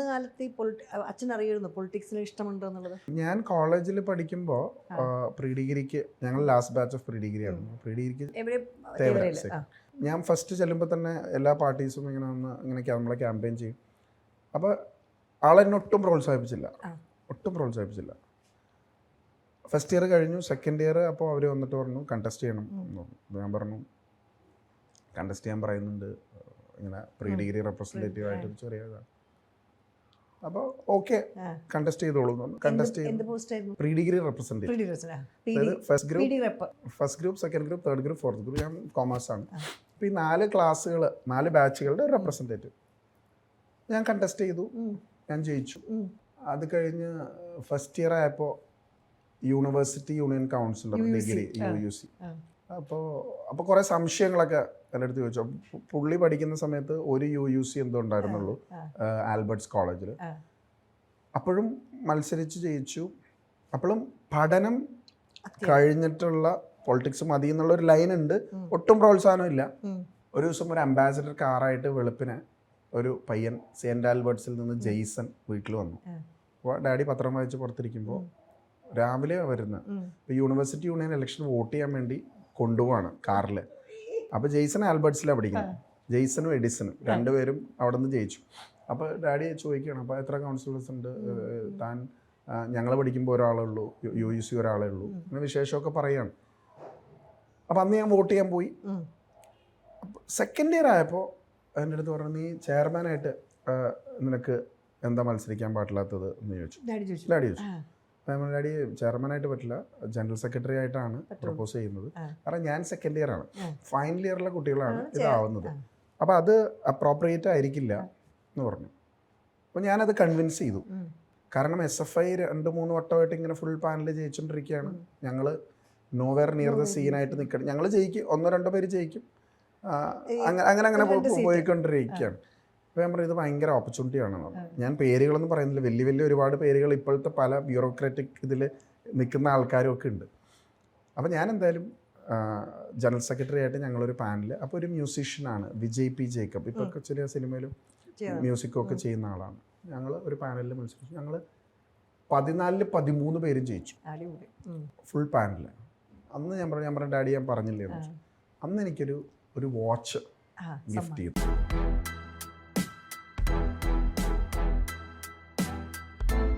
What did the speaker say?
അന്ന് കാലത്ത് ഈ അച്ഛൻ അറിയായിരുന്നു പൊളിറ്റിക്സിന് ഇഷ്ടമുണ്ടോ എന്നുള്ളത്? ഞാൻ കോളേജിൽ പഠിക്കുമ്പോൾ പ്രീ ഡിഗ്രിക്ക് ഞങ്ങൾ last batch of pre degree ആയിരുന്നു. പ്രീ ഡിഗ്രിക്ക് ഞാൻ ഫസ്റ്റ് ചെല്ലുമ്പോൾ തന്നെ എല്ലാ പാർട്ടീസും ഇങ്ങനെ വന്ന് ഇങ്ങനെ നമ്മളെ ക്യാമ്പയിൻ ചെയ്യും. അപ്പോൾ ആളെന്നെ ഒട്ടും പ്രോത്സാഹിപ്പിച്ചില്ല. ഫസ്റ്റ് ഇയർ കഴിഞ്ഞു, സെക്കൻഡ് ഇയർ അപ്പോൾ അവർ വന്നിട്ട് പറഞ്ഞു കണ്ടസ്റ്റ് ചെയ്യണം എന്ന് പറഞ്ഞു. ഞാൻ പറഞ്ഞു കണ്ടസ്റ്റ് ചെയ്യാൻ പറയുന്നുണ്ട്, ഇങ്ങനെ പ്രീ ഡിഗ്രി റെപ്രസെൻറ്റേറ്റീവ് ആയിട്ട് ചെറിയ ഇതാണ്. അപ്പോൾ ഓക്കെ കണ്ടസ്റ്റ് ചെയ്തോളൂ എന്ന് പറഞ്ഞു. കണ്ടസ്റ്റ് ചെയ്തു. പ്രീ ഡിഗ്രി റെപ്രസെൻറ്റേറ്റീവ്, അതായത് first group, second group, third group, fourth group. ഞാൻ കോമേഴ്സ് ആണ്. അപ്പോൾ ഈ 4 ക്ലാസ്സുകൾ, 4 ബാച്ചുകളുടെ റെപ്രസെൻറ്റേറ്റീവ് ഞാൻ കണ്ടസ്റ്റ് ചെയ്തു. ഞാൻ ജയിച്ചു. അത് കഴിഞ്ഞ് ഫസ്റ്റ് ഇയർ ആയപ്പോൾ university union councillor degree UUC അപ്പോൾ കുറേ സംശയങ്ങളൊക്കെ എൻ്റെ അടുത്ത് ചോദിച്ചു. പുള്ളി പഠിക്കുന്ന സമയത്ത് ഒരു UUC എന്തോ ഉണ്ടായിരുന്നുള്ളൂ ആൽബർട്ട്സ് കോളേജിൽ. അപ്പോഴും മത്സരിച്ച് ജയിച്ചു. അപ്പോഴും പഠനം കഴിഞ്ഞിട്ടുള്ള പൊളിറ്റിക്സ് മതി എന്നുള്ളൊരു ലൈൻ ഉണ്ട്. ഒട്ടും പ്രോത്സാഹനമില്ല. ഒരു ദിവസം ഒരു അംബാസിഡർ കാറായിട്ട് വെളുപ്പിന് ഒരു പയ്യൻ സെൻറ്റ് ആൽബർട്ട്സിൽ നിന്ന് ജെയ്സൺ വീട്ടിൽ വന്നു. അപ്പോൾ ഡാഡി പത്രം വായിച്ച് പുറത്തിരിക്കുമ്പോൾ രാവിലെ വരുന്നത്. ഇപ്പോൾ യൂണിവേഴ്സിറ്റി യൂണിയൻ ഇലക്ഷൻ വോട്ട് ചെയ്യാൻ വേണ്ടി കൊണ്ടുപോവാണ് കാറിൽ. അപ്പോൾ ജെയ്സൺ ആൽബർട്ട്സിലാണ് പഠിക്കുന്നത്. ജെയ്സണും എഡിസണും രണ്ടുപേരും അവിടെ നിന്ന് ജയിച്ചു. അപ്പോൾ ഡാഡി ചോദിക്കുകയാണ്, അപ്പോൾ എത്ര കൗൺസിലേഴ്സ് ഉണ്ട്? താൻ ഞങ്ങൾ പഠിക്കുമ്പോൾ ഒരാളേ ഉള്ളൂ, UUC ഒരാളേ ഉള്ളൂ, അങ്ങനെ വിശേഷമൊക്കെ പറയുകയാണ്. അപ്പോൾ അന്ന് ഞാൻ വോട്ട് ചെയ്യാൻ പോയി. സെക്കൻഡ് ഇയർ ആയപ്പോൾ എൻ്റെ അടുത്ത് പറഞ്ഞു, നീ ചെയർമാനായിട്ട് നിനക്ക് എന്താ മത്സരിക്കാൻ പാടില്ലാത്തത് എന്ന് ചോദിച്ചു. ഡാഡി ചോദിച്ചു. ഡാഡി ചെയർമാനായിട്ട് പറ്റില്ല, ജനറൽ സെക്രട്ടറി ആയിട്ടാണ് പ്രപ്പോസ് ചെയ്യുന്നത്. കാരണം ഞാൻ സെക്കൻഡ് ഇയർ ആണ്, ഫൈനൽ ഇയറിലെ കുട്ടികളാണ് ഇതാവുന്നത്. അപ്പോൾ അത് അപ്രോപ്രിയേറ്റ് ആയിരിക്കില്ല എന്ന് പറഞ്ഞു. അപ്പോൾ ഞാനത് കൺവിൻസ് ചെയ്തു. കാരണം SFI 2-3 വട്ടമായിട്ട് ഇങ്ങനെ ഫുൾ പാനൽ ജയിച്ചുകൊണ്ടിരിക്കുകയാണ്. ഞങ്ങൾ നോവെയർ നിയർ ദ സീനായിട്ട് നിൽക്കണം. ഞങ്ങൾ ജയിക്കും, 1-2 പേര് ജയിക്കും, അങ്ങനെ പോയിക്കൊണ്ടിരിക്കുകയാണ്. അപ്പോൾ ഞാൻ പറഞ്ഞു ഇത് ഭയങ്കര ഓപ്പർച്യൂണിറ്റി ആണെന്ന് പറഞ്ഞു. ഞാൻ പേരുകളൊന്നും പറയുന്നില്ല, വലിയ ഒരുപാട് പേരുകൾ ഇപ്പോഴത്തെ പല ബ്യൂറോക്രാറ്റിക് ഇതിൽ നിൽക്കുന്ന ആൾക്കാരും ഒക്കെ ഉണ്ട്. അപ്പോൾ ഞാൻ എന്തായാലും ജനറൽ സെക്രട്ടറി ആയിട്ട് ഞങ്ങളൊരു പാനൽ. അപ്പോൾ ഒരു മ്യൂസീഷ്യനാണ് വിജയ് P. ജേക്കബ്, ഇപ്പോൾ ചെറിയ സിനിമയിലും മ്യൂസിക്കും ഒക്കെ ചെയ്യുന്ന ആളാണ്. ഞങ്ങൾ ഒരു പാനലിൽ മത്സരിച്ചു. ഞങ്ങൾ 14-13 പേരും ജയിച്ചു, ഫുൾ പാനൽ. അന്ന് ഞാൻ പറഞ്ഞു ഡാഡി ഞാൻ പറഞ്ഞില്ലേ, അന്ന് എനിക്കൊരു വാച്ച് ഗിഫ്റ്റ് ചെയ്തു.